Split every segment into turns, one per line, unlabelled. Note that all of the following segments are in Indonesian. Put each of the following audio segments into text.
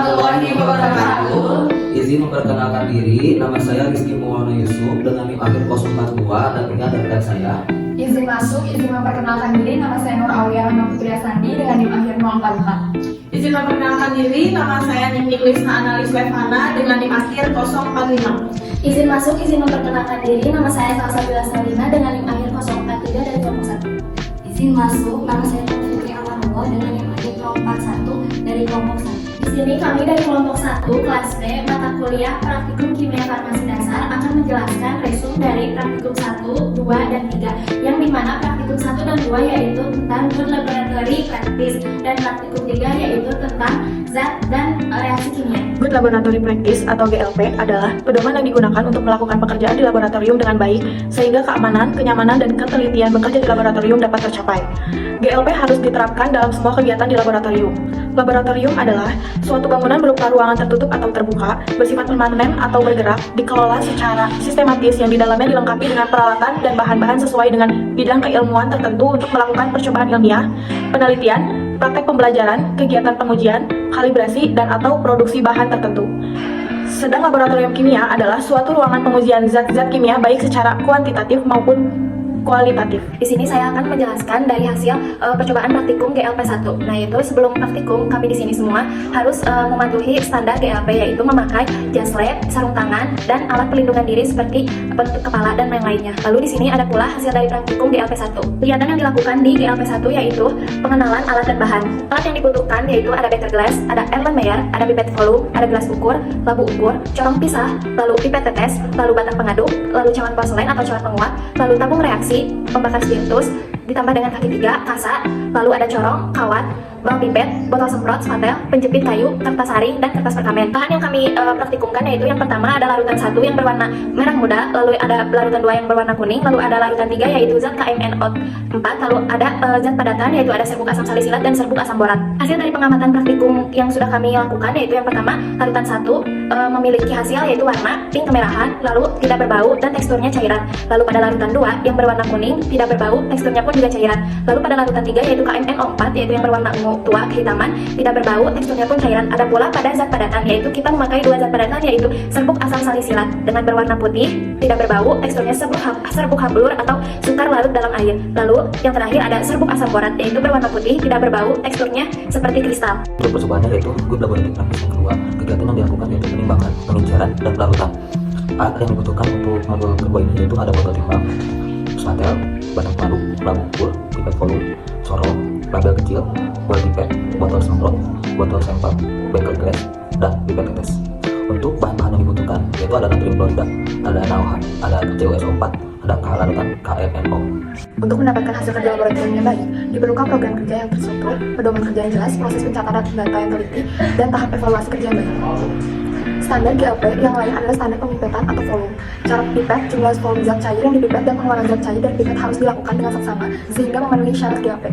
warahmatullahi wabarakatuh.
Izin memperkenalkan diri, nama saya Rizky Maulana Yusuf dengan NIM akhir 042 dan tinggal dari rekan saya.
Izin masuk, izin memperkenalkan diri, nama saya Nur Aulia Rahma Putri Asandi dengan NIM akhir 044.
Izin memperkenalkan diri, nama saya Ningning Lisna Analis Levana dengan NIM akhir 045.
Izin masuk, izin memperkenalkan diri, nama saya Salsabila Salina dengan NIM akhir 043 dari kelompok 1.
Izin masuk, nama saya Putri Alamullah dengan NIM akhir 041 dari kelompok 1.
Di sini kami dari kelompok 1, kelas B, mata kuliah Praktikum Kimia Farmasi Dasar akan menjelaskan resum dari Praktikum 1, 2, dan 3, yang dimana Praktikum 1 dan 2 yaitu tentang good laboratory practice dan Praktikum 3 yaitu tentang zat dan reaksi kimia.
Good Laboratory Practice atau GLP adalah pedoman yang digunakan untuk melakukan pekerjaan di laboratorium dengan baik sehingga keamanan, kenyamanan, dan ketelitian bekerja di laboratorium dapat tercapai. GLP harus diterapkan dalam semua kegiatan di laboratorium. Laboratorium adalah suatu bangunan berupa ruangan tertutup atau terbuka, bersifat permanen atau bergerak, dikelola secara sistematis yang di dalamnya dilengkapi dengan peralatan dan bahan-bahan sesuai dengan bidang keilmuan tertentu untuk melakukan percobaan ilmiah, penelitian, praktek pembelajaran, kegiatan pengujian, kalibrasi, dan atau produksi bahan tertentu. Sedang laboratorium kimia adalah suatu ruangan pengujian zat-zat kimia baik secara kuantitatif maupun kualitatif.
Di sini saya akan menjelaskan dari hasil percobaan praktikum GLP 1. Nah, yaitu sebelum praktikum kami di sini semua harus mematuhi standar GLP, yaitu memakai jas lab, sarung tangan, dan alat pelindungan diri seperti penutup kepala dan yang lainnya. Lalu di sini ada pula hasil dari praktikum GLP 1. Kegiatan yang dilakukan di GLP 1 yaitu pengenalan alat dan bahan. Alat yang dibutuhkan yaitu ada beaker glass, ada Erlenmeyer, ada pipet volume, ada gelas ukur, labu ukur, corong pisah, lalu pipet tetes, lalu batang pengaduk, lalu cawan porselen atau cawan penguat, lalu tabung reaksi, pembakar spiritus, ditambah dengan kaki 3, kasa, lalu ada corong, kawat, bang pipet, botol semprot, spatel, penjepit kayu, kertas saring, dan kertas perkamen. Bahan yang kami praktikumkan yaitu yang pertama ada larutan 1 yang berwarna merah muda, lalu ada larutan 2 yang berwarna kuning, lalu ada larutan 3 yaitu zat KMNO4, lalu ada zat padatan yaitu ada serbuk asam salisilat dan serbuk asam borat. Hasil dari pengamatan praktikum yang sudah kami lakukan yaitu yang pertama, larutan 1 memiliki hasil yaitu warna pink kemerahan, lalu tidak berbau dan teksturnya cairan. Lalu pada larutan 2 yang berwarna kuning, tidak berbau, teksturnya pun juga cairan. Lalu pada larutan 3 yaitu KMNO4 yaitu yang berwarna ungu tua kehitaman, tidak berbau, teksturnya pun cairan. Ada pula pada zat padatan yaitu kita memakai 2 zat padatan yaitu serbuk asam salisilat dengan berwarna putih, tidak berbau, teksturnya serbuk hablur atau sukar larut dalam air. Lalu yang terakhir ada serbuk asam borat yaitu berwarna putih, tidak berbau, teksturnya seperti kristal.
Untuk percobaannya yaitu good laboratory practice yang kedua, kegiatan yang dilakukan yaitu penimbangan, pengincaran, dan pelarutan. Alat yang dibutuhkan untuk modul kedua ini yaitu ada botol timbang, spatel, batang pengaduk, labu ukur, pipet volume, corong, label kecil, bola pipet, botol semprot, botol sampel, beker glass, dan pipet tetes. Untuk bahan-bahan yang dibutuhkan yaitu ada natrium klorida, ada NaOH, ada CuSO4, ada larutan KMNO.
Untuk mendapatkan hasil kerja laboratorium yang baik, diperlukan program kerja yang terstruktur, pedoman kerja yang jelas, proses pencatatan data yang teliti, dan tahap evaluasi kerja yang baik. Standar GLP yang lain adalah standar pemipetan atau volume. Cara pipet, jumlah volume zat cair yang dipipet, dan pengeluaran zat cair dari pipet harus dilakukan dengan seksama sehingga memenuhi syarat GLP.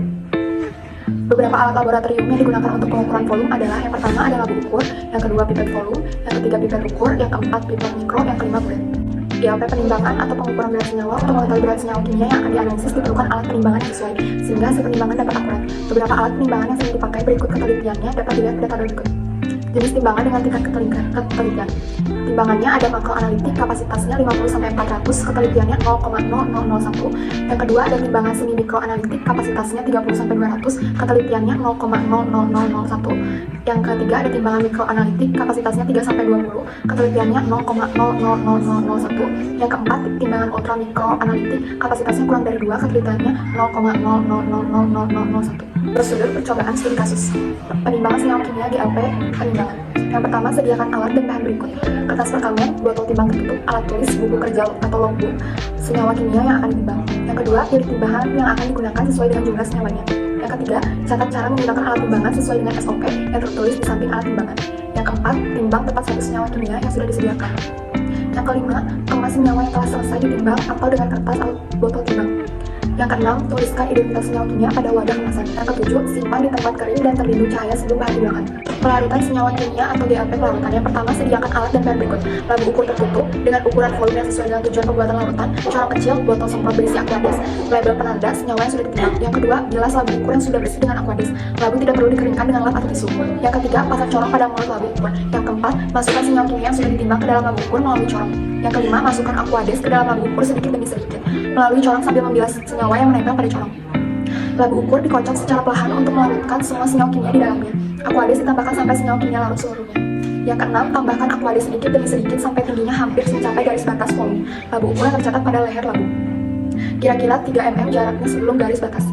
Beberapa alat laboratorium yang digunakan untuk pengukuran volume adalah yang pertama ada labu ukur, yang kedua pipet volume, yang ketiga pipet ukur, yang keempat pipet mikro, yang kelima bulet. GLP penimbangan atau pengukuran berat senyawa. Untuk mengetahui berat senyawa kimia yang akan dianalisis diperlukan alat penimbangan yang sesuai sehingga hasil penimbangan dapat akurat. Beberapa alat penimbangan yang sering dipakai berikut ketelitiannya dapat dilihat pada tabel berikut. Jenis timbangan dengan tingkat ketelitian. Timbangannya ada makroanalitik, kapasitasnya 50-400, ketelitiannya 0,0001. Yang kedua ada timbangan semi mikroanalitik, kapasitasnya 30-200, ketelitiannya 0,00001. Yang ketiga ada timbangan mikroanalitik, kapasitasnya 3-20, ketelitiannya 0,00001. Yang keempat timbangan ultra mikroanalitik, kapasitasnya kurang dari 2, ketelitiannya 0,00001. Prosedur percobaan studi kasus. Penimbangan senyawa kimia GLP penimbangan. Yang pertama, sediakan alat dan bahan berikut: kertas perkamen, botol timbang tertutup, alat tulis, buku kerja atau logbook, senyawa kimia yang akan ditimbang. Yang kedua, pilih timbangan yang akan digunakan sesuai dengan jumlah senyawanya. Yang ketiga, catat cara menggunakan alat timbangan sesuai dengan SOP yang tertulis di samping alat timbangan. Yang keempat, timbang tepat satu senyawa kimia yang sudah disediakan. Yang kelima, kemas senyawa yang telah selesai ditimbang atau dengan kertas atau botol timbang. Yang keenam, tuliskan identitas senyawa kimia pada wadah kemasan. Yang ketujuh, simpan di tempat kering dan terlindung cahaya sebelum bahan digunakan. Pelarutan senyawa kimia atau GAP pelarutan. Yang pertama, sediakan alat dan bahan berikut. Labu ukur tertutup dengan ukuran volume yang sesuai dengan tujuan pembuatan larutan, corong kecil, botol semprot berisi Aquades, label penanda senyawa yang sudah ditimbang. Yang kedua, bilas labu ukur yang sudah bersih dengan Aquades. Labu tidak perlu dikeringkan dengan lap atau tisu. Yang ketiga, pasang corong pada mulut labu ukur. Yang keempat, masukkan senyawa kimia yang sudah ditimbang ke dalam labu ukur melalui corong. Yang kelima, masukkan Aquades ke dalam labu ukur sedikit demi sedikit melalui corong sambil membilas senyawa yang menempel pada corong. Labu ukur dikocok secara perlahan untuk melarutkan semua senyawa kimia di dalamnya. Aquades ditambahkan sampai senyawa kimia larut seluruhnya. Yang keenam, tambahkan Aquades sedikit demi sedikit sampai tingginya hampir mencapai garis batas volume labu ukur yang tercatat pada leher labu. Kira-kira 3 mm jaraknya sebelum garis batas.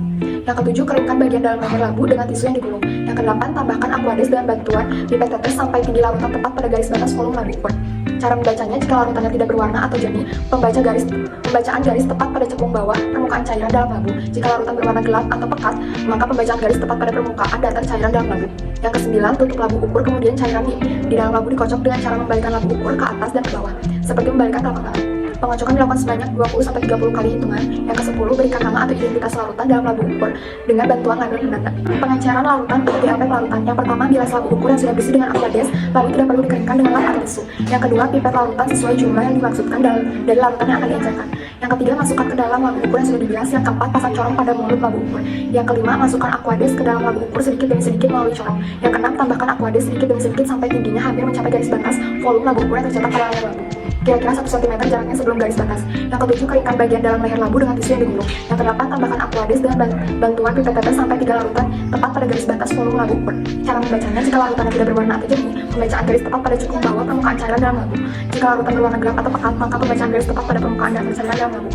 Yang ketujuh, keringkan bagian dalam leher labu dengan tisu yang digulung. Yang kedelapan, tambahkan Aquades dengan bantuan pipet tetes sampai tinggi larutan tepat pada garis batas volume labu ukur. Cara membacanya, jika larutannya tidak berwarna atau jernih, pembacaan garis tepat pada cekung bawah permukaan cairan dalam labu. Jika larutan berwarna gelap atau pekat, maka pembacaan garis tepat pada permukaan datar cairan dalam labu. Yang kesembilan, tutup labu ukur, kemudian cairan di dalam labu dikocok dengan cara membalikkan labu ukur ke atas dan ke bawah, seperti membalikkan telapak tangan. Pengocokan dilakukan sebanyak 20-30 kali hitungan. Yang ke-10, berikan nama atau identitas larutan dalam labu ukur dengan bantuan label penanda. Pengenceran larutan atau GAP larutan. Yang pertama, bilas labu ukur yang sudah bersih dengan Aquades, lalu tidak perlu dikeringkan dengan lap atau tisu. Yang kedua, pipet larutan sesuai jumlah yang dimaksudkan dari larutan yang akan diencerkan. Yang ketiga, masukkan ke dalam labu ukur yang sudah dibilas. Yang keempat, pasang corong pada mulut labu ukur. Yang kelima, masukkan Aquades ke dalam labu ukur sedikit demi sedikit melalui corong. Yang keenam, tambahkan Aquades sedikit demi sedikit sampai tingginya hampir mencapai garis batas volume labu ukur yang tercetak pada leher labu. Kira-kira 1 cm jaraknya sebelum garis batas. Yang ketujuh, keringkan bagian dalam leher labu dengan tisu yang digulung. Yang kedelapan, tambahkan Aquades dengan bantuan pipet tetes sampai 3 larutan tepat pada garis batas volume labu ukur. Cara membacanya, jika larutannya tidak berwarna atau jernih, pembacaan garis tepat pada cekung bawah permukaan cairan dalam labu. Jika larutan berwarna gelap atau pekat, maka pembacaan garis tepat pada permukaan datar cairan dalam labu.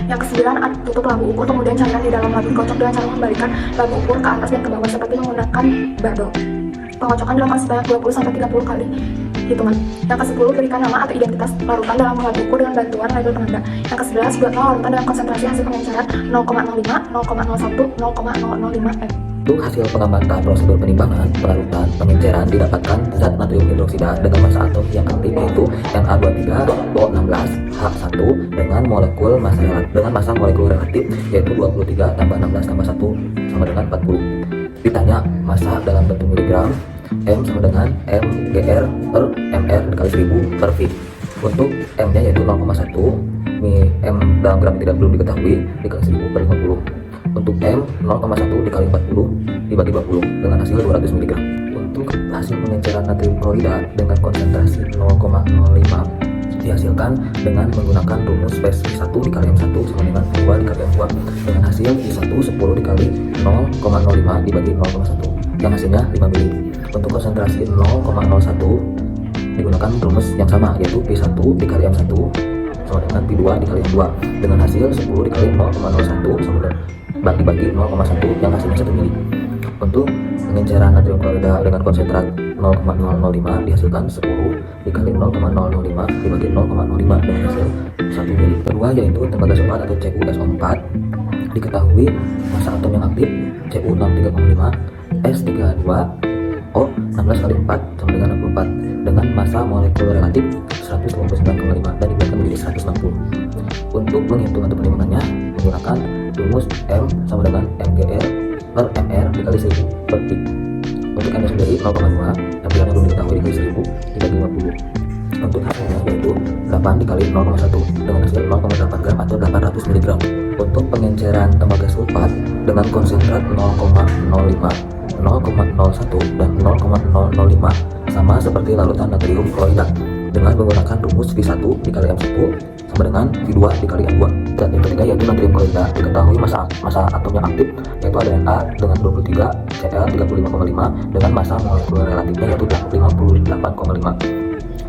Yang kesembilan, tutup labu ukur, kemudian cairan di dalam labu dikocok dengan cara membalikkan labu ukur ke atas dan ke bawah seperti menggunakan barbel. Pengocokan dilakukan sebanyak 20-30 kali hitungan. Yang ke-10, berikan nama atau identitas larutan dalam labu ukur dengan bantuan label penanda. Yang ke-11, buatlah larutan dalam konsentrasi hasil pengenceran 0,05, 0,01, 0,005 m.
Untuk hasil pengamatan prosedur penimbangan, pelarutan, pengenceran didapatkan zat natrium hidroksida dengan massa atom yang aktif yaitu Na23O16H1 dengan massa molekul relatif yaitu 23 tambah 16 tambah 1 sama dengan 40. Ditanya massa dalam bentuk miligram, M sama dengan mgr per mr dikali 1000 per V. Untuk M nya yaitu 0,1, M dalam gram tidak belum diketahui, dikali 1000 per 50. Untuk M 0,1 dikali 40 dibagi 20 dengan hasil 200 mg. Untuk hasil pengenceran natrium klorida dengan konsentrasi 0,05 dihasilkan dengan menggunakan rumus P1 dikali M1 sama dengan 2 dikali M2 dengan hasil I1 10 dikali 0,05 dibagi 0,1 yang hasilnya 5 mili. Untuk konsentrasi 0,01 digunakan rumus yang sama yaitu P1 dikali M1 sama dengan P2 dikali M2 dengan hasil 10 dikali 0,01 sama dengan bagi 0,1 yang hasilnya 1 mili. Untuk pengenceran natrium klorida dengan konsentrat 0,005 dihasilkan 10 dikali 0,005 dibagi 0,05 dengan hasil 1 mili. Kedua yaitu tembaga sopat atau CuSO4. Diketahui massa atom yang aktif Cu63,5 S32 O 16 kali 4 sama dengan 64 dengan massa molekul relatif 129,5 dan diberikan menjadi 160. Untuk menghitung atau penimbangannya menggunakan rumus M sama dengan mgr per mr dikali 1000 per V. Untuk M sendiri 0,2, yang bilangnya belum diketahui dikali 1000 dibagi 50. Untuk hasilnya yaitu 8 dikali 0,1 dengan hasil 0,8 gram atau 800 mg. Untuk pengenceran tembaga sulfat dengan konsentrat 0,05, 0,01 dan 0,005 sama seperti larutan natrium klorida dengan menggunakan rumus V1 dikali M1 sama dengan V2 dikali M2. Dan yang ketiga yaitu natrium klorida diketahui massa atom yang aktif yaitu ada Na dengan 23, Cl 35,5 dengan massa molekul relatifnya yaitu 58,5.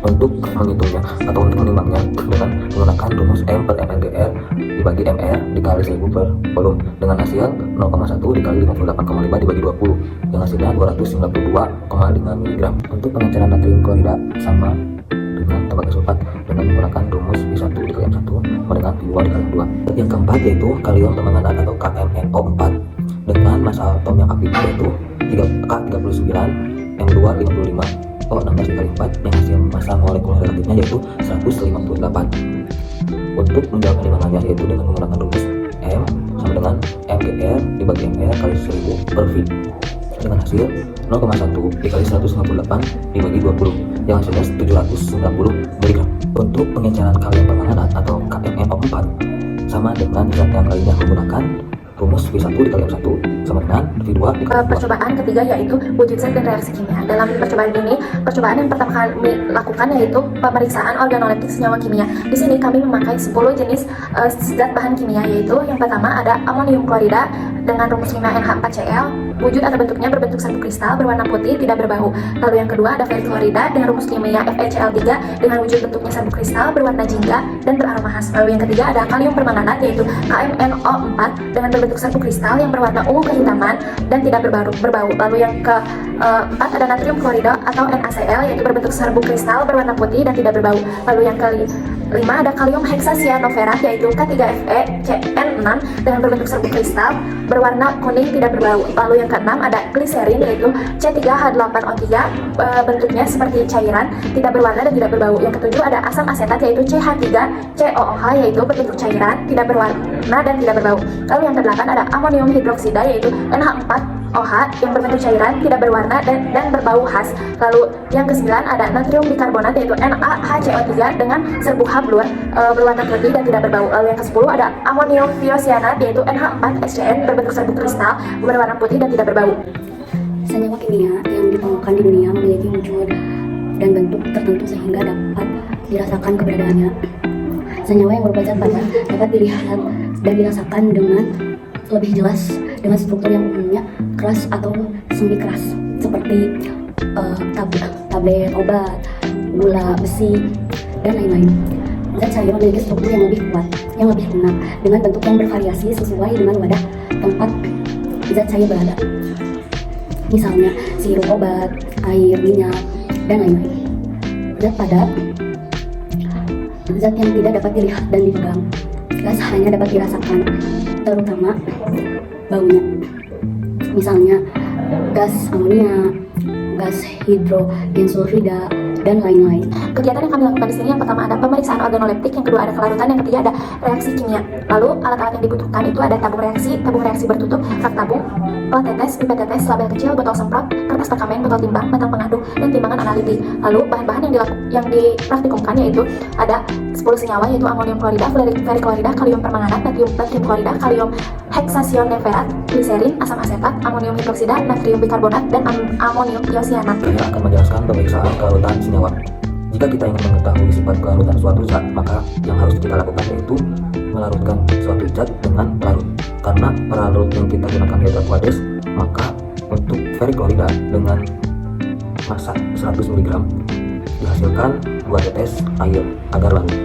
Untuk menghitungnya atau untuk menimbangnya dengan menggunakan rumus M per mgr dibagi mr dikali 1000 per volume dengan hasil 0,1 dikali 58,5 dibagi 20 yang hasilnya 292,5 mg. Untuk pengenceran natrium klorida sama dengan tembaga sulfat dengan menggunakan rumus V1 dikali M1 sama dengan V2 dikali M2. Yang keempat yaitu kalium permanganat atau KMnO4 dengan massa atom yang aktif yaitu K39 M2 55 O16 dikali 4 yang hasil massa molekul relatifnya yaitu 158. Untuk menjawab penimbangannya yaitu dengan menggunakan rumus M sama dengan mgr dibagi mr kali 1000 per V. dengan hasil 0,1 dikali 158 dibagi 20 yang hasilnya 790 mg. Untuk pengenceran kalium permanganat atau KMNO4 sama dengan zat yang lainnya menggunakan rumus V1 dikali M1 sama dengan V2 dikali
Percobaan ketiga yaitu wujud zat dan reaksi kimia. Dalam percobaan ini, percobaan yang pertama kami lakukan yaitu pemeriksaan organoleptik senyawa kimia. Di sini kami memakai 10 jenis zat bahan kimia, yaitu yang pertama ada amonium klorida dengan rumus kimia NH4Cl. Wujud atau bentuknya berbentuk serbuk kristal berwarna putih tidak berbau. Lalu yang kedua ada ferriklorida dengan rumus kimia FeCl3 dengan wujud bentuknya serbuk kristal berwarna jingga dan beraroma khas. Lalu yang ketiga ada kalium permanganat yaitu KMNO4 dengan berbentuk serbuk kristal yang berwarna ungu kehitaman dan tidak berbau. Lalu yang keempat ada natrium klorida atau NaCl yaitu berbentuk serbuk kristal berwarna putih dan tidak berbau. Lalu yang kelima ada kalium hexacyanopherat yaitu K3FeCN6 dengan berbentuk serbuk kristal berwarna kuning tidak berbau. Lalu yang keenam ada gliserin yaitu C3H8O3 bentuknya seperti cairan, tidak berwarna dan tidak berbau. Yang ketujuh ada asam asetat yaitu CH3COOH yaitu berbentuk cairan, tidak berwarna dan tidak berbau. Lalu yang kedelapan ada amonium hidroksida yaitu NH4OH yang berbentuk cairan, tidak berwarna dan berbau khas. Lalu yang kesembilan ada natrium bikarbonat yaitu NaHCO3 dengan serbuk blur berwarna putih dan tidak berbau. Lalu yang ke-10 ada amonium thiocyanat yaitu NH4SCN berbentuk serbuk kristal berwarna putih dan tidak berbau.
Senyawa kimia yang ditemukan di dunia memiliki wujud dan bentuk tertentu sehingga dapat dirasakan keberadaannya. Senyawa yang berupa zat padat dapat dilihat dan dirasakan dengan lebih jelas dengan struktur yang umumnya keras atau semi keras seperti tablet obat, gula, besi, dan lain-lain. Zat cair memiliki struktur yang lebih kuat, yang lebih lunak, dengan bentuk yang bervariasi sesuai dengan wadah tempat zat cair berada. Misalnya sirup obat, air, minyak, dan lain-lain. Zat padat, zat yang tidak dapat dilihat dan dipegang. Gas hanya dapat dirasakan, terutama baunya. Misalnya gas amonia, gas hidrogen sulfida, dan lain-lain.
Kegiatan yang kami lakukan di sini yang pertama ada pemeriksaan organoleptik, yang kedua ada kelarutan, yang ketiga ada reaksi kimia. Lalu alat-alat yang dibutuhkan itu ada tabung reaksi bertutup, rak tabung, plat tetes, pipet tetes, label kecil, botol semprot, kertas perkamen, botol timbang, batang pengadu, dan timbangan analiti. Lalu bahan-bahan yang dipraktikumkan yaitu ada 10 senyawa yaitu amonium klorida, ferriklorida, kalium permanganat, natrium klorida, kalium hexacyanopherat, gliserin, asam asetat, amonium hidroksida, natrium bikarbonat, dan amonium thiocyanat.
Saya akan menjelaskan pemeriksaan kelarutan senyawa. Jika kita ingin mengetahui sifat kelarutan suatu zat, maka yang harus kita lakukan yaitu melarutkan suatu zat dengan pelarut. Karena pelarut yang kita gunakan yaitu aqueous, maka untuk ferriklorida dengan massa 100 mg dihasilkan 2 tetes air agar larut.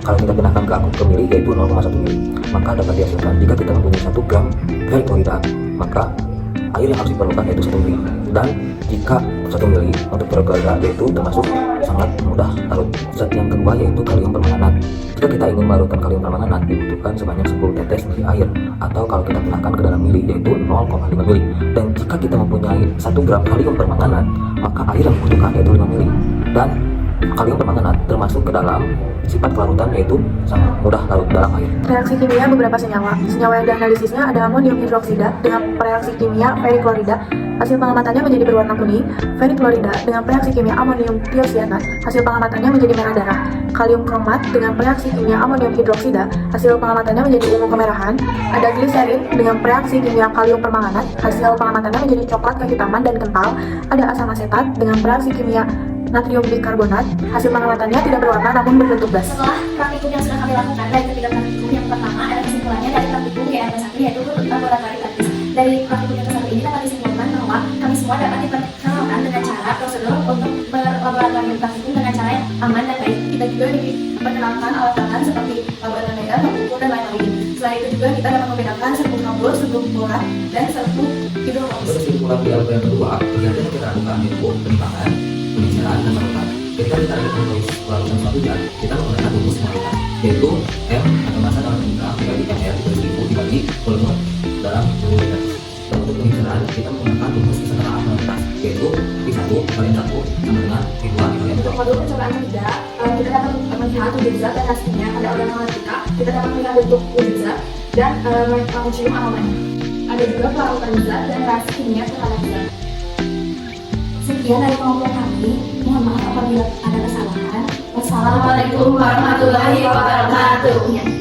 Kalau kita gunakan ke akut per mili yaitu 0,1 mili, maka dapat dihasilkan jika kita mempunyai 1 gram ferriklorida, maka air yang harus diperlukan yaitu 1 mili. Dan jika 1 mili untuk ferriklorida yaitu termasuk sangat mudah larut. Zat yang kedua yaitu kalium permanganat. Jika kita ingin melarutkan kalium permanganat dibutuhkan sebanyak 10 tetes mili air, atau kalau kita gunakan ke dalam mili yaitu 0,5 mili. Dan jika kita mempunyai 1 gram kalium permanganat, maka air yang dibutuhkan yaitu 5 mili. Dan kalium permanganat termasuk ke dalam sifat kelarutan yaitu sangat mudah larut dalam air.
Reaksi kimia beberapa senyawa. Senyawa yang dianalisisnya ada amonium hidroksida dengan reaksi kimia ferriklorida. Hasil pengamatannya menjadi berwarna kuning. Ferriklorida dengan reaksi kimia amonium thiocyanat. Hasil pengamatannya menjadi merah darah. Kalium kromat dengan reaksi kimia amonium hidroksida. Hasil pengamatannya menjadi ungu kemerahan. Ada gliserin dengan reaksi kimia kalium permanganat. Hasil pengamatannya menjadi coklat kehitaman dan kental. Ada asam asetat dengan reaksi kimia natrium bikarbonat. Hasil pengamatannya tidak berwarna namun berbentuk gas.
Setelah praktikum yang sudah kami lakukan, dari ketiga praktikum yang pertama ada kesimpulannya dari praktikum GLP1 yaitu laboratori praktis. Dari praktikum yang ke-1 ini dapat disimpulkan bahwa kami semua dapat diperkenalkan dengan cara prosedur untuk berlaboratorium praktikum dengan cara yang aman dan baik. Kita juga diperkenalkan alat-alat seperti laboratorium, buku, dan lain-lain. Selain itu juga kita dapat membedakan serbuk kabur, serbuk borat, dan serbuk hidrologis.
Kesimpulan GLP yang kedua, kegiatan yang kita lakukan yaitu penimbangan, pengenceran, dan larutan. Ketika kita ingin menulis larutan suatu zat, kita menggunakan rumus larutan, yaitu M atau massa dalam miligram dibagi ml dibagi 1000 dibagi volume dalam mililiter. Dan untuk pengenceran, kita menggunakan rumus kesetaraan akuntabilitas, yaitu V1 kali 1 sama dengan V2 dikali M2.
Modul percobaan ketiga, kita dapat melihat wujud zat dan hasilnya pada organoleptika. Kita dapat melihat bentuk wujud zat dan mencium aromanya. Ada juga pelarutan zat dan reaksi kimia terhadap zat.
Sekian dari kelompok kami. Mohon maaf apabila ada kesalahan. Wassalamualaikum
Assalamualaikum warahmatullahi wabarakatuh.